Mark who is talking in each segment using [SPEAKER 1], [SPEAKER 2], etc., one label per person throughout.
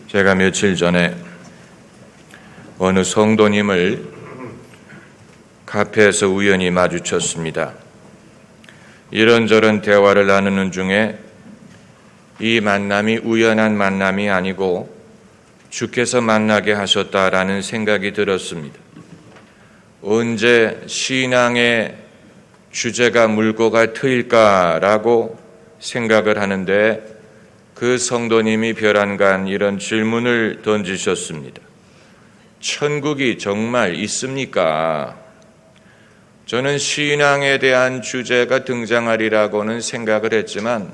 [SPEAKER 1] 제가 며칠 전에 어느 성도님을 카페에서 우연히 마주쳤습니다. 이런저런 대화를 나누는 중에 이 만남이 우연한 만남이 아니고 주께서 만나게 하셨다라는 생각이 들었습니다. 언제 신앙의 주제가 물꼬가 트일까라고 생각을 하는데 그 성도님이 별안간 이런 질문을 던지셨습니다. 천국이 정말 있습니까? 저는 신앙에 대한 주제가 등장하리라고는 생각을 했지만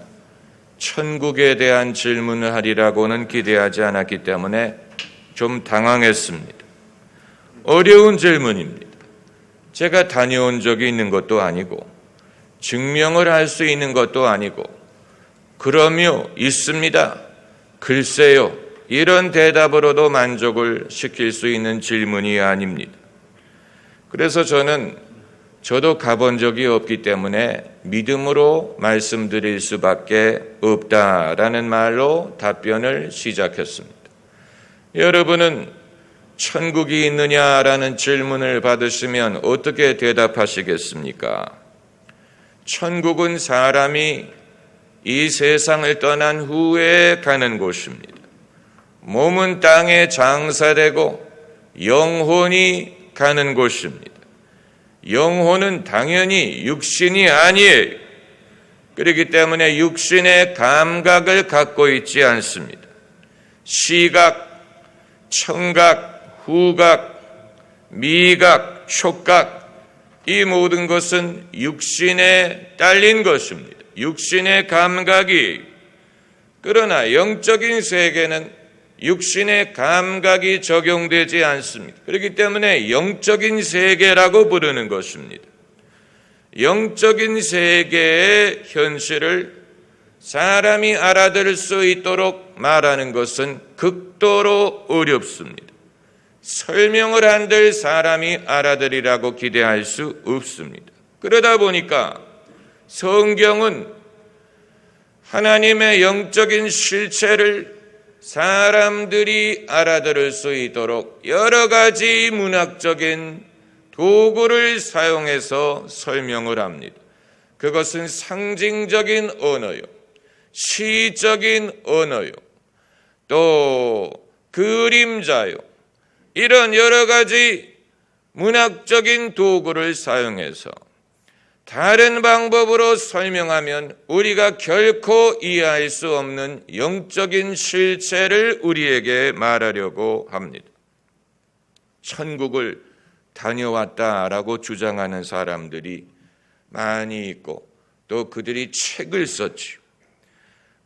[SPEAKER 1] 천국에 대한 질문을 하리라고는 기대하지 않았기 때문에 좀 당황했습니다. 어려운 질문입니다. 제가 다녀온 적이 있는 것도 아니고 증명을 할 수 있는 것도 아니고 그럼요, 있습니다. 글쎄요, 이런 대답으로도 만족을 시킬 수 있는 질문이 아닙니다. 그래서 저도 가본 적이 없기 때문에 믿음으로 말씀드릴 수밖에 없다라는 말로 답변을 시작했습니다. 여러분은 천국이 있느냐라는 질문을 받으시면 어떻게 대답하시겠습니까? 천국은 사람이 이 세상을 떠난 후에 가는 곳입니다. 몸은 땅에 장사되고 영혼이 가는 곳입니다. 영혼은 당연히 육신이 아니에요. 그렇기 때문에 육신의 감각을 갖고 있지 않습니다. 시각, 청각, 후각, 미각, 촉각, 이 모든 것은 육신에 딸린 것입니다. 육신의 감각이. 그러나 영적인 세계는 육신의 감각이 적용되지 않습니다. 그렇기 때문에 영적인 세계라고 부르는 것입니다. 영적인 세계의 현실을 사람이 알아들을 수 있도록 말하는 것은 극도로 어렵습니다. 설명을 한들 사람이 알아들으리라고 기대할 수 없습니다. 그러다 보니까 성경은 하나님의 영적인 실체를 사람들이 알아들을 수 있도록 여러 가지 문학적인 도구를 사용해서 설명을 합니다. 그것은 상징적인 언어요, 시적인 언어요, 또 그림자요, 이런 여러 가지 문학적인 도구를 사용해서 다른 방법으로 설명하면 우리가 결코 이해할 수 없는 영적인 실체를 우리에게 말하려고 합니다. 천국을 다녀왔다라고 주장하는 사람들이 많이 있고 또 그들이 책을 썼지요.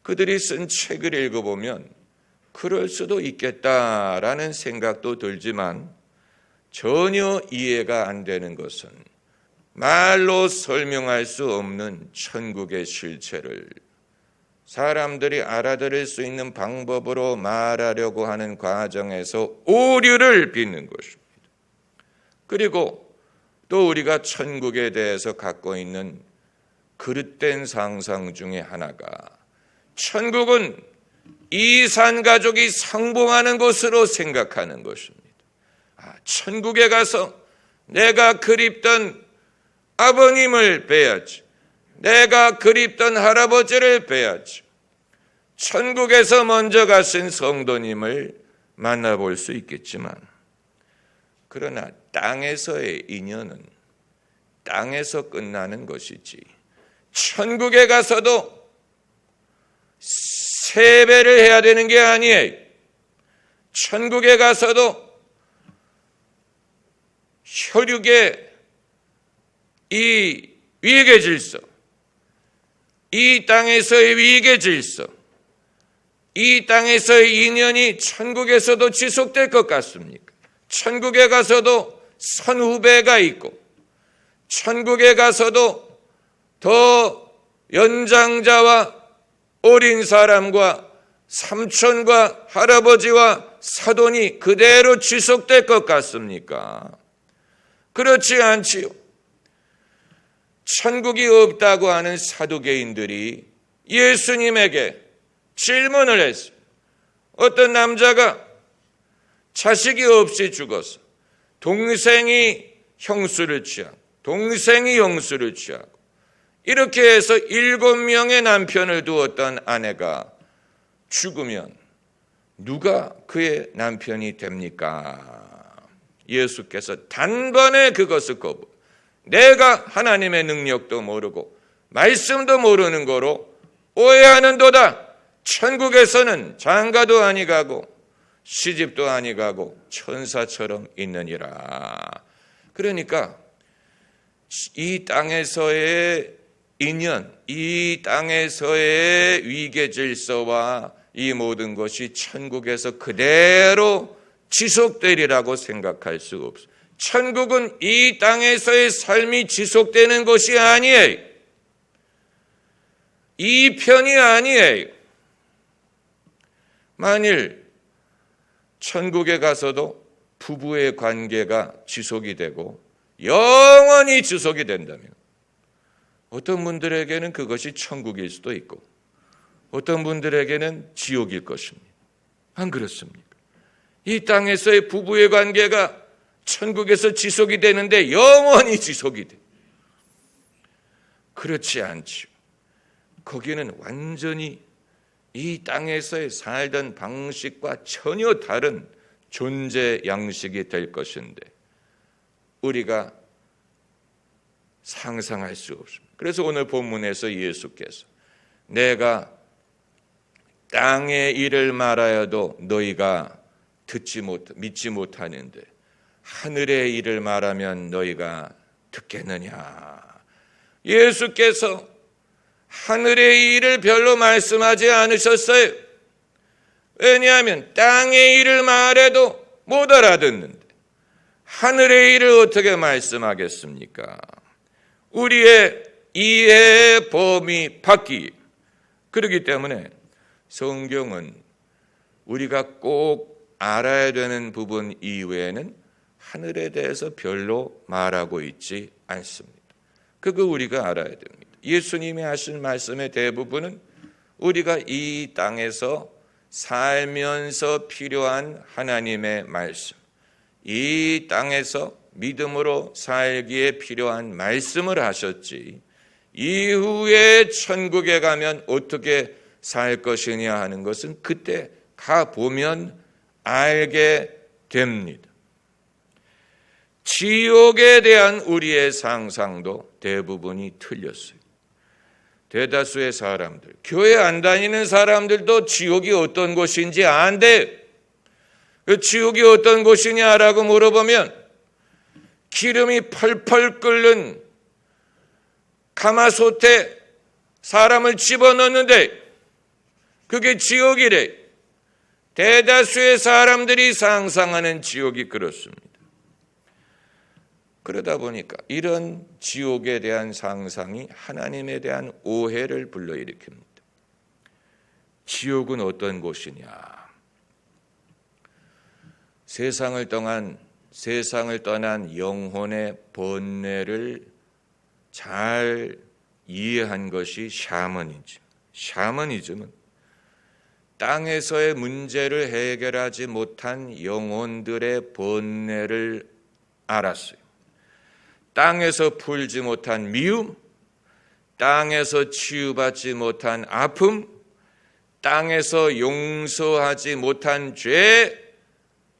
[SPEAKER 1] 그들이 쓴 책을 읽어보면 그럴 수도 있겠다라는 생각도 들지만 전혀 이해가 안 되는 것은 말로 설명할 수 없는 천국의 실체를 사람들이 알아들을 수 있는 방법으로 말하려고 하는 과정에서 오류를 빚는 것입니다. 그리고 또 우리가 천국에 대해서 갖고 있는 그릇된 상상 중에 하나가 천국은 이산가족이 상봉하는 곳으로 생각하는 것입니다. 천국에 가서 내가 그립던 아버님을 뵈야지, 내가 그립던 할아버지를 뵈야지, 천국에서 먼저 가신 성도님을 만나볼 수 있겠지만 그러나 땅에서의 인연은 땅에서 끝나는 것이지 천국에 가서도 세배를 해야 되는 게 아니에요. 천국에 가서도 혈육의 이 위계 질서, 이 땅에서의 위계 질서, 이 땅에서의 인연이 천국에서도 지속될 것 같습니까? 천국에 가서도 선후배가 있고 천국에 가서도 더 연장자와 어린 사람과 삼촌과 할아버지와 사돈이 그대로 지속될 것 같습니까? 그렇지 않지요. 천국이 없다고 하는 사두개인들이 예수님에게 질문을 했습니다. 어떤 남자가 자식이 없이 죽어서 동생이 형수를 취하고 동생이 형수를 취하고 이렇게 해서 7명의 남편을 두었던 아내가 죽으면 누가 그의 남편이 됩니까? 예수께서 단번에 그것을 거부. 내가 하나님의 능력도 모르고 말씀도 모르는 거로 오해하는도다. 천국에서는 장가도 아니 가고 시집도 아니 가고 천사처럼 있느니라. 그러니까 이 땅에서의 인연, 이 땅에서의 위계 질서와 이 모든 것이 천국에서 그대로 지속되리라고 생각할 수 없어요. 천국은 이 땅에서의 삶이 지속되는 것이 아니에요. 이 편이 아니에요. 만일 천국에 가서도 부부의 관계가 지속이 되고 영원히 지속이 된다면 어떤 분들에게는 그것이 천국일 수도 있고 어떤 분들에게는 지옥일 것입니다. 안 그렇습니까? 이 땅에서의 부부의 관계가 천국에서 지속이 되는데 영원히 지속이 돼. 그렇지 않죠. 거기는 완전히 이 땅에서의 살던 방식과 전혀 다른 존재 양식이 될 것인데 우리가 상상할 수 없습니다. 그래서 오늘 본문에서 예수께서 내가 땅의 일을 말하여도 너희가 믿지 못하는데 하늘의 일을 말하면 너희가 듣겠느냐. 예수께서 하늘의 일을 별로 말씀하지 않으셨어요. 왜냐하면 땅의 일을 말해도 못 알아듣는데 하늘의 일을 어떻게 말씀하겠습니까? 우리의 이해의 범위 밖이. 그렇기 때문에 성경은 우리가 꼭 알아야 되는 부분 이외에는 하늘에 대해서 별로 말하고 있지 않습니다. 그거 우리가 알아야 됩니다. 예수님이 하신 말씀의 대부분은 우리가 이 땅에서 살면서 필요한 하나님의 말씀, 이 땅에서 믿음으로 살기에 필요한 말씀을 하셨지 이후에 천국에 가면 어떻게 살 것이냐 하는 것은 그때 가보면 알게 됩니다. 지옥에 대한 우리의 상상도 대부분이 틀렸어요. 대다수의 사람들, 교회 안 다니는 사람들도 지옥이 어떤 곳인지 안돼. 그 지옥이 어떤 곳이냐라고 물어보면 기름이 펄펄 끓는 가마솥에 사람을 집어넣는데 그게 지옥이래. 대다수의 사람들이 상상하는 지옥이 그렇습니다. 그러다 보니까 이런 지옥에 대한 상상이 하나님에 대한 오해를 불러일으킵니다. 지옥은 어떤 곳이냐? 세상을 떠난 영혼의 번뇌를 잘 이해한 것이 샤머니즘은 땅에서의 문제를 해결하지 못한 영혼들의 번뇌를 알았어요. 땅에서 풀지 못한 미움, 땅에서 치유받지 못한 아픔, 땅에서 용서하지 못한 죄,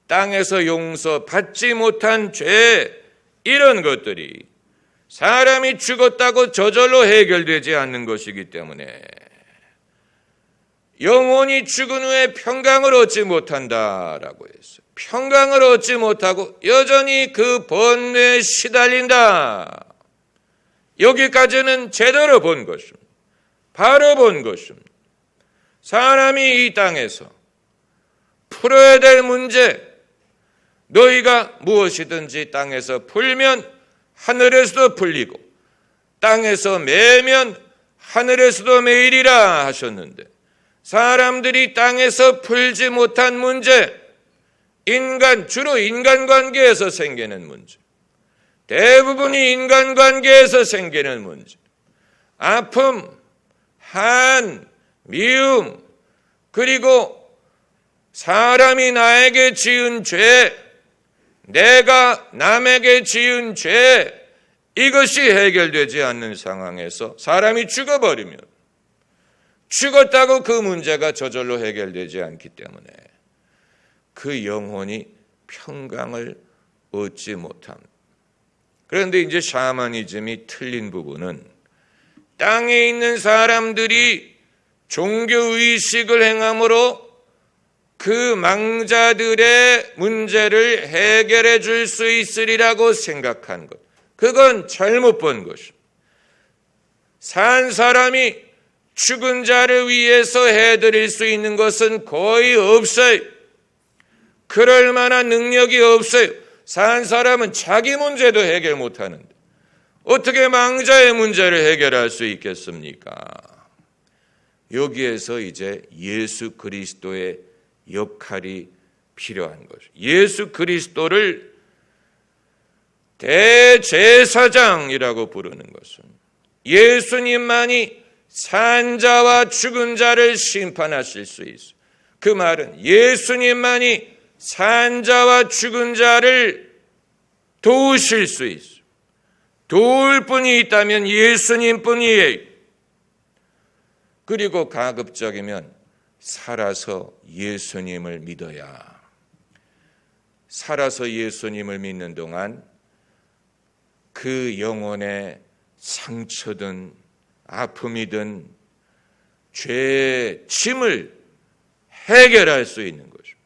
[SPEAKER 1] 땅에서 용서받지 못한 죄, 이런 것들이 사람이 죽었다고 저절로 해결되지 않는 것이기 때문에 영혼이 죽은 후에 평강을 얻지 못한다라고 했어요. 평강을 얻지 못하고 여전히 그 번뇌에 시달린다. 여기까지는 제대로 본 것입니다. 바로 본 것입니다. 사람이 이 땅에서 풀어야 될 문제, 너희가 무엇이든지 땅에서 풀면 하늘에서도 풀리고 땅에서 매면 하늘에서도 매이리라 하셨는데 사람들이 땅에서 풀지 못한 문제, 주로 인간관계에서 생기는 문제, 대부분이 인간관계에서 생기는 문제, 아픔, 한, 미움, 그리고 사람이 나에게 지은 죄, 내가 남에게 지은 죄, 이것이 해결되지 않는 상황에서 사람이 죽어버리면 죽었다고 그 문제가 저절로 해결되지 않기 때문에 그 영혼이 평강을 얻지 못합니다. 그런데 이제 샤머니즘이 틀린 부분은 땅에 있는 사람들이 종교의식을 행함으로 그 망자들의 문제를 해결해 줄 수 있으리라고 생각한 것. 그건 잘못 본 것입니다. 산 사람이 죽은 자를 위해서 해드릴 수 있는 것은 거의 없어요. 그럴 만한 능력이 없어요. 산 사람은 자기 문제도 해결 못하는데 어떻게 망자의 문제를 해결할 수 있겠습니까? 여기에서 이제 예수 그리스도의 역할이 필요한 것이죠. 예수 그리스도를 대제사장이라고 부르는 것은 예수님만이 산 자와 죽은 자를 심판하실 수 있어요. 그 말은 예수님만이 산 자와 죽은 자를 도우실 수 있어요. 도울 분이 있다면 예수님뿐이에요. 그리고 가급적이면 살아서 예수님을 믿어야, 살아서 예수님을 믿는 동안 그 영혼의 상처든 아픔이든 죄의 짐을 해결할 수 있는 것입니다.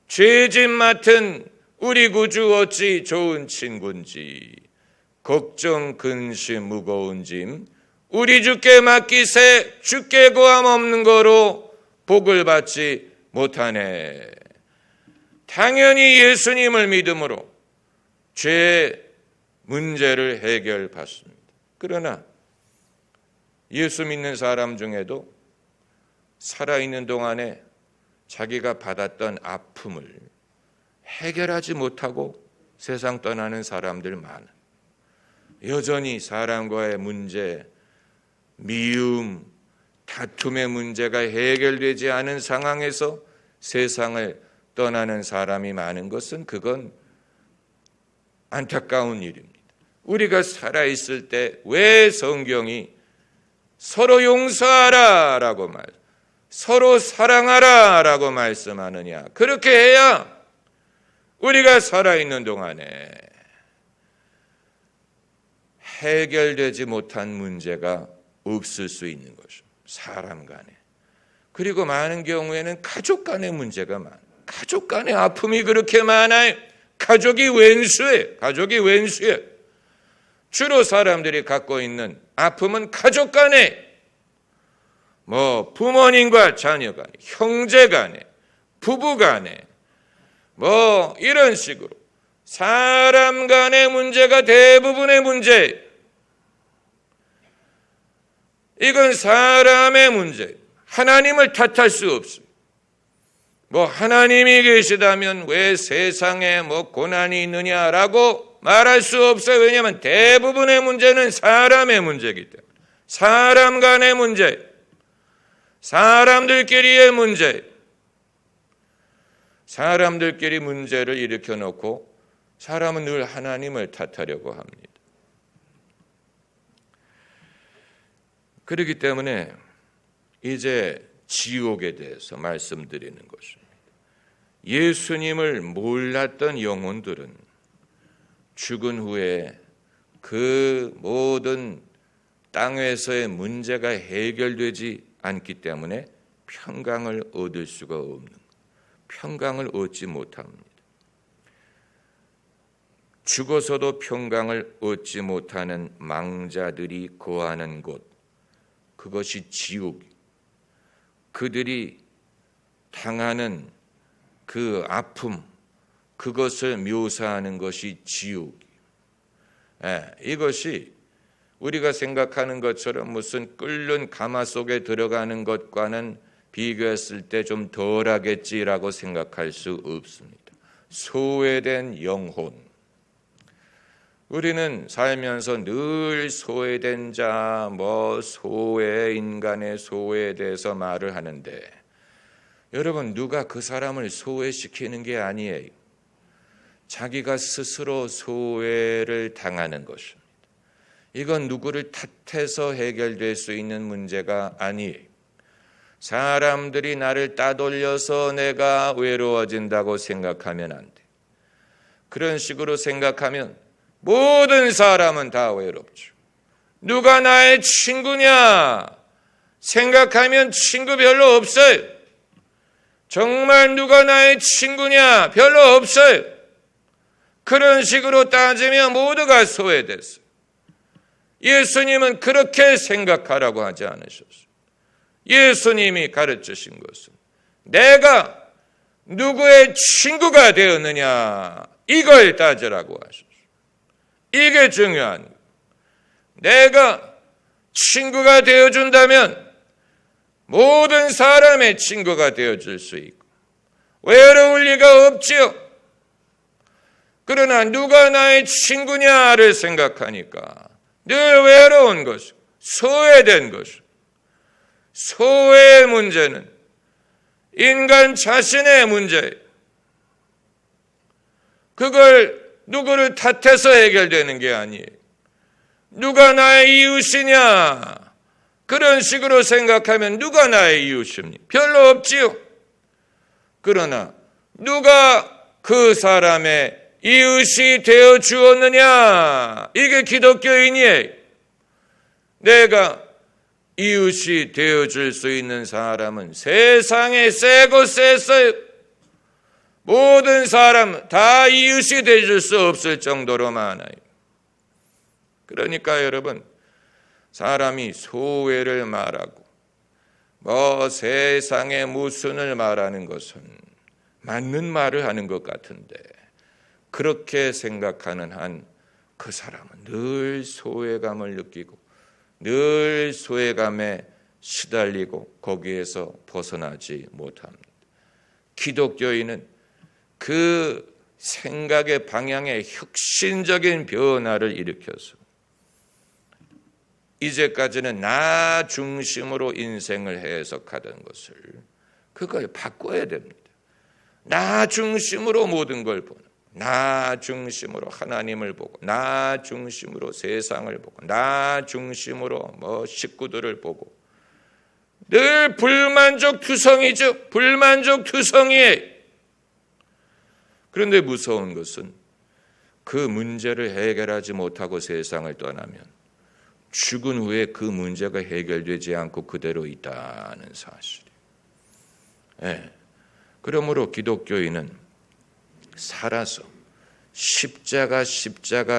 [SPEAKER 1] 죄짐 맡은 우리 구주 어찌 좋은 친구인지, 걱정 근심 무거운 짐 우리 주께 맡기세, 주께 고함 없는 거로 복을 받지 못하네. 당연히 예수님을 믿음으로 죄의 문제를 해결받습니다. 그러나 예수 믿는 사람 중에도 살아있는 동안에 자기가 받았던 아픔을 해결하지 못하고 세상 떠나는 사람들 많아. 여전히 사람과의 문제, 미움, 다툼의 문제가 해결되지 않은 상황에서 세상을 떠나는 사람이 많은 것은 그건 안타까운 일입니다. 우리가 살아있을 때 왜 성경이 서로 용서하라 라고 서로 사랑하라 라고 말씀하느냐? 그렇게 해야 우리가 살아있는 동안에 해결되지 못한 문제가 없을 수 있는 것입니다. 사람 간에. 그리고 많은 경우에는 가족 간의 문제가 많아요. 가족 간의 아픔이 그렇게 많아요. 가족이 웬수예요. 주로 사람들이 갖고 있는 아픔은 가족 간에, 부모님과 자녀 간에, 형제 간에, 부부 간에, 이런 식으로 사람 간의 문제가 대부분의 문제예요. 이건 사람의 문제, 하나님을 탓할 수 없어요. 하나님이 계시다면 왜 세상에 고난이 있느냐라고 말할 수 없어요. 왜냐하면 대부분의 문제는 사람의 문제이기 때문에. 사람 간의 문제, 사람들끼리의 문제, 사람들끼리 문제를 일으켜놓고 사람은 늘 하나님을 탓하려고 합니다. 그렇기 때문에 이제 지옥에 대해서 말씀드리는 것입니다. 예수님을 몰랐던 영혼들은 죽은 후에 그 모든 땅에서의 문제가 해결되지 않기 때문에 평강을 얻을 수가 없는, 평강을 얻지 못합니다. 죽어서도 평강을 얻지 못하는 망자들이 거하는 곳, 그것이 지옥. 그들이 당하는 그 아픔, 그것을 묘사하는 것이 지옥. 이것이 우리가 생각하는 것처럼 무슨 끓는 가마 속에 들어가는 것과는 비교했을 때 좀 덜하겠지라고 생각할 수 없습니다. 소외된 영혼. 우리는 살면서 늘 소외된 자, 인간의 소외에 대해서 말을 하는데, 여러분, 누가 그 사람을 소외시키는 게 아니에요. 자기가 스스로 소외를 당하는 것입니다. 이건 누구를 탓해서 해결될 수 있는 문제가 아니에요. 사람들이 나를 따돌려서 내가 외로워진다고 생각하면 안 돼. 그런 식으로 생각하면 모든 사람은 다 외롭죠. 누가 나의 친구냐 생각하면 친구 별로 없어요. 정말 누가 나의 친구냐 별로 없어요. 그런 식으로 따지면 모두가 소외됐어요. 예수님은 그렇게 생각하라고 하지 않으셨어요. 예수님이 가르치신 것은 내가 누구의 친구가 되었느냐 이걸 따지라고 하셨어요. 이게 중요한 거예요. 내가 친구가 되어준다면 모든 사람의 친구가 되어줄 수 있고 외로울 리가 없지요. 그러나 누가 나의 친구냐를 생각하니까 늘 외로운 것이고 소외된 것이고, 소외의 문제는 인간 자신의 문제예요. 그걸 누구를 탓해서 해결되는 게 아니에요. 누가 나의 이웃이냐 그런 식으로 생각하면 누가 나의 이웃입니까? 별로 없지요. 그러나 누가 그 사람의 이웃이 되어 주었느냐 이게 기독교인이에요. 내가 이웃이 되어줄 수 있는 사람은 세상에 세고 셌어요. 모든 사람 다 이웃이 되어줄 수 없을 정도로 많아요. 그러니까 여러분, 사람이 소외를 말하고 세상의 무슨을 말하는 것은 맞는 말을 하는 것 같은데 그렇게 생각하는 한 그 사람은 늘 소외감을 느끼고 늘 소외감에 시달리고 거기에서 벗어나지 못합니다. 기독교인은 그 생각의 방향에 혁신적인 변화를 일으켜서 이제까지는 나 중심으로 인생을 해석하던 것을 그걸 바꿔야 됩니다. 나 중심으로 모든 걸 보는, 나 중심으로 하나님을 보고, 나 중심으로 세상을 보고, 나 중심으로 식구들을 보고, 늘 불만족 투성이죠. 불만족 투성이에요. 그런데 무서운 것은 그 문제를 해결하지 못하고 세상을 떠나면 죽은 후에 그 문제가 해결되지 않고 그대로 있다는 사실이에요. 네. 그러므로 기독교인은 살아서 십자가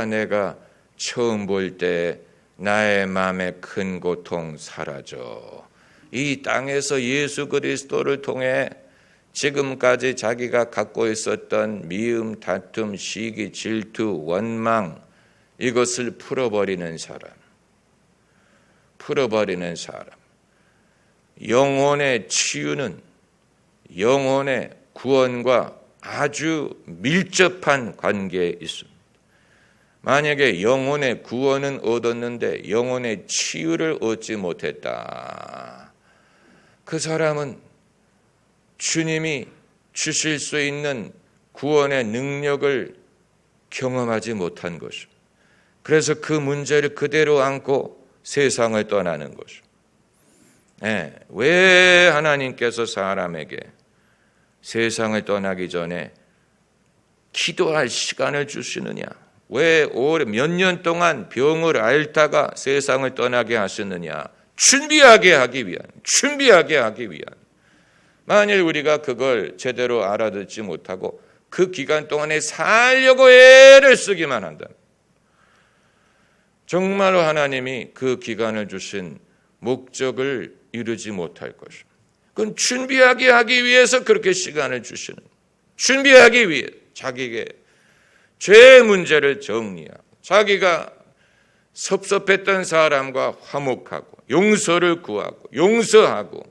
[SPEAKER 1] 내가 처음 볼 때 나의 마음의 큰 고통 사라져. 이 땅에서 예수 그리스도를 통해 지금까지 자기가 갖고 있었던 미움, 다툼, 시기, 질투, 원망 이것을 풀어버리는 사람. 영혼의 치유는 영혼의 구원과 아주 밀접한 관계에 있습니다. 만약에 영혼의 구원은 얻었는데 영혼의 치유를 얻지 못했다. 그 사람은 주님이 주실 수 있는 구원의 능력을 경험하지 못한 것입니다. 그래서 그 문제를 그대로 안고 세상을 떠나는 것입니다. 네, 왜 하나님께서 사람에게 세상을 떠나기 전에 기도할 시간을 주시느냐? 왜 몇 년 동안 병을 앓다가 세상을 떠나게 하시느냐? 준비하게 하기 위한. 만일 우리가 그걸 제대로 알아듣지 못하고 그 기간 동안에 살려고 애를 쓰기만 한다. 정말로 하나님이 그 기간을 주신 목적을 이루지 못할 것입니다. 그건 준비하게 하기 위해서 그렇게 시간을 주시는, 준비하기 위해 자기에게 죄의 문제를 정리하고 자기가 섭섭했던 사람과 화목하고 용서를 구하고 용서하고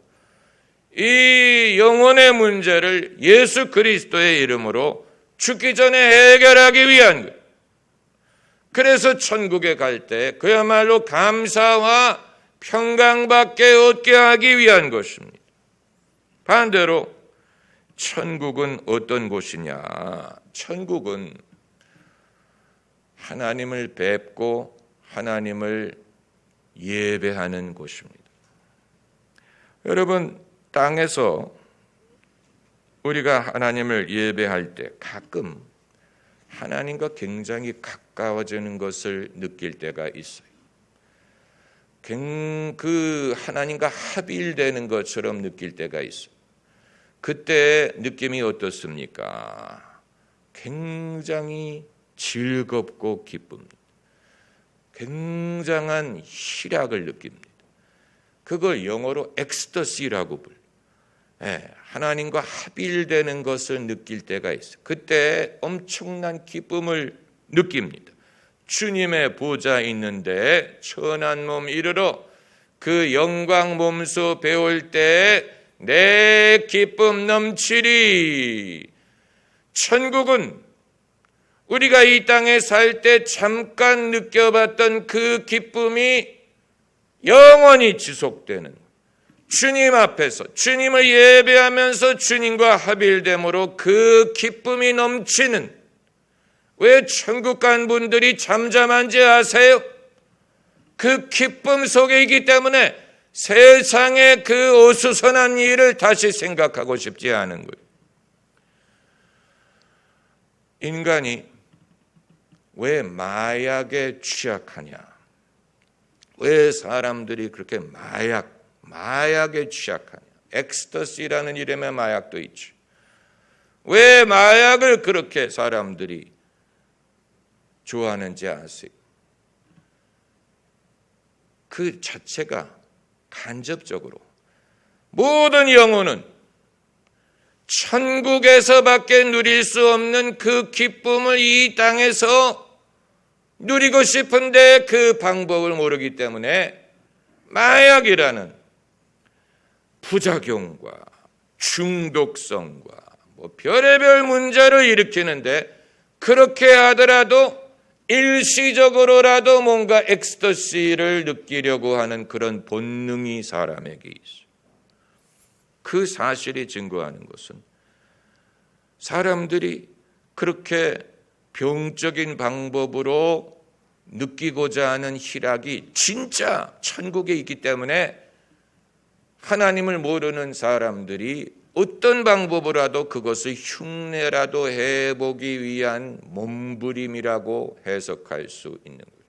[SPEAKER 1] 이 영혼의 문제를 예수 그리스도의 이름으로 죽기 전에 해결하기 위한 거예요. 그래서 천국에 갈 때 그야말로 감사와 평강받게 얻게 하기 위한 것입니다. 반대로 천국은 어떤 곳이냐? 천국은 하나님을 뵙고 하나님을 예배하는 곳입니다. 여러분, 땅에서 우리가 하나님을 예배할 때 가끔 하나님과 굉장히 가까워지는 것을 느낄 때가 있어요. 그 하나님과 합일되는 것처럼 느낄 때가 있어요. 그때 느낌이 어떻습니까? 굉장히 즐겁고 기쁩니다. 굉장한 희락을 느낍니다. 그걸 영어로 엑스터시라고 불러요. 하나님과 합일되는 것을 느낄 때가 있어요. 그때 엄청난 기쁨을 느낍니다. 주님의 보좌 있는데 천한 몸 이르러 그 영광 몸소 배울 때 내 기쁨 넘치리. 천국은 우리가 이 땅에 살 때 잠깐 느껴봤던 그 기쁨이 영원히 지속되는, 주님 앞에서 주님을 예배하면서 주님과 합일됨으로 그 기쁨이 넘치는, 왜 천국 간 분들이 잠잠한지 아세요? 그 기쁨 속에 있기 때문에 세상의 그 어수선한 일을 다시 생각하고 싶지 않은 거예요. 인간이 왜 마약에 취약하냐? 왜 사람들이 그렇게 마약에 취약하냐? 엑스터시라는 이름의 마약도 있죠. 왜 마약을 그렇게 사람들이 좋아하는지 아세요? 그 자체가 간접적으로 모든 영혼은 천국에서밖에 누릴 수 없는 그 기쁨을 이 땅에서 누리고 싶은데 그 방법을 모르기 때문에 마약이라는 부작용과 중독성과 별의별 문제를 일으키는데, 그렇게 하더라도 일시적으로라도 뭔가 엑스터시를 느끼려고 하는 그런 본능이 사람에게 있어요. 그 사실이 증거하는 것은 사람들이 그렇게 병적인 방법으로 느끼고자 하는 희락이 진짜 천국에 있기 때문에 하나님을 모르는 사람들이 어떤 방법으로라도 그것을 흉내라도 해보기 위한 몸부림이라고 해석할 수 있는 거예요.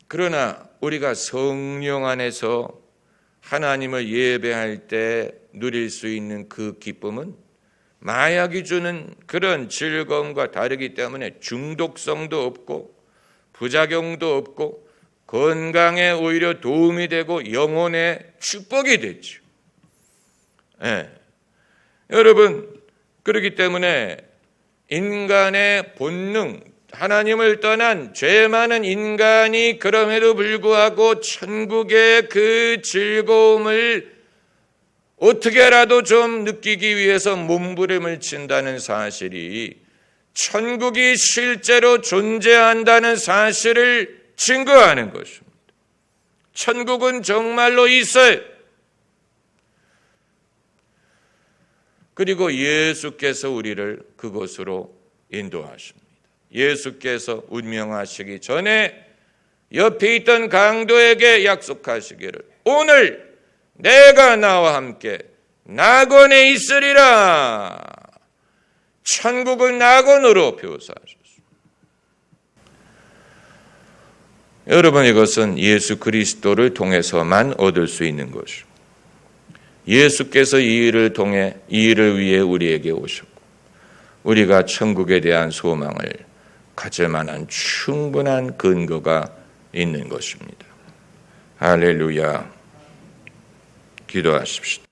[SPEAKER 1] 그러나 우리가 성령 안에서 하나님을 예배할 때 누릴 수 있는 그 기쁨은 마약이 주는 그런 즐거움과 다르기 때문에 중독성도 없고 부작용도 없고 건강에 오히려 도움이 되고 영혼의 축복이 되죠. 여러분, 그렇기 때문에 인간의 본능, 하나님을 떠난 죄 많은 인간이 그럼에도 불구하고 천국의 그 즐거움을 어떻게라도 좀 느끼기 위해서 몸부림을 친다는 사실이 천국이 실제로 존재한다는 사실을 증거하는 것입니다. 천국은 정말로 있어요. 그리고 예수께서 우리를 그곳으로 인도하십니다. 예수께서 운명하시기 전에 옆에 있던 강도에게 약속하시기를, 오늘 내가 나와 함께 낙원에 있으리라. 천국을 낙원으로 묘사하셨습니다. 여러분, 이것은 예수 그리스도를 통해서만 얻을 수 있는 것이죠. 예수께서 이 일을 통해, 이 일을 위해 우리에게 오셨고 우리가 천국에 대한 소망을 가질 만한 충분한 근거가 있는 것입니다. 할렐루야. 기도하십시오.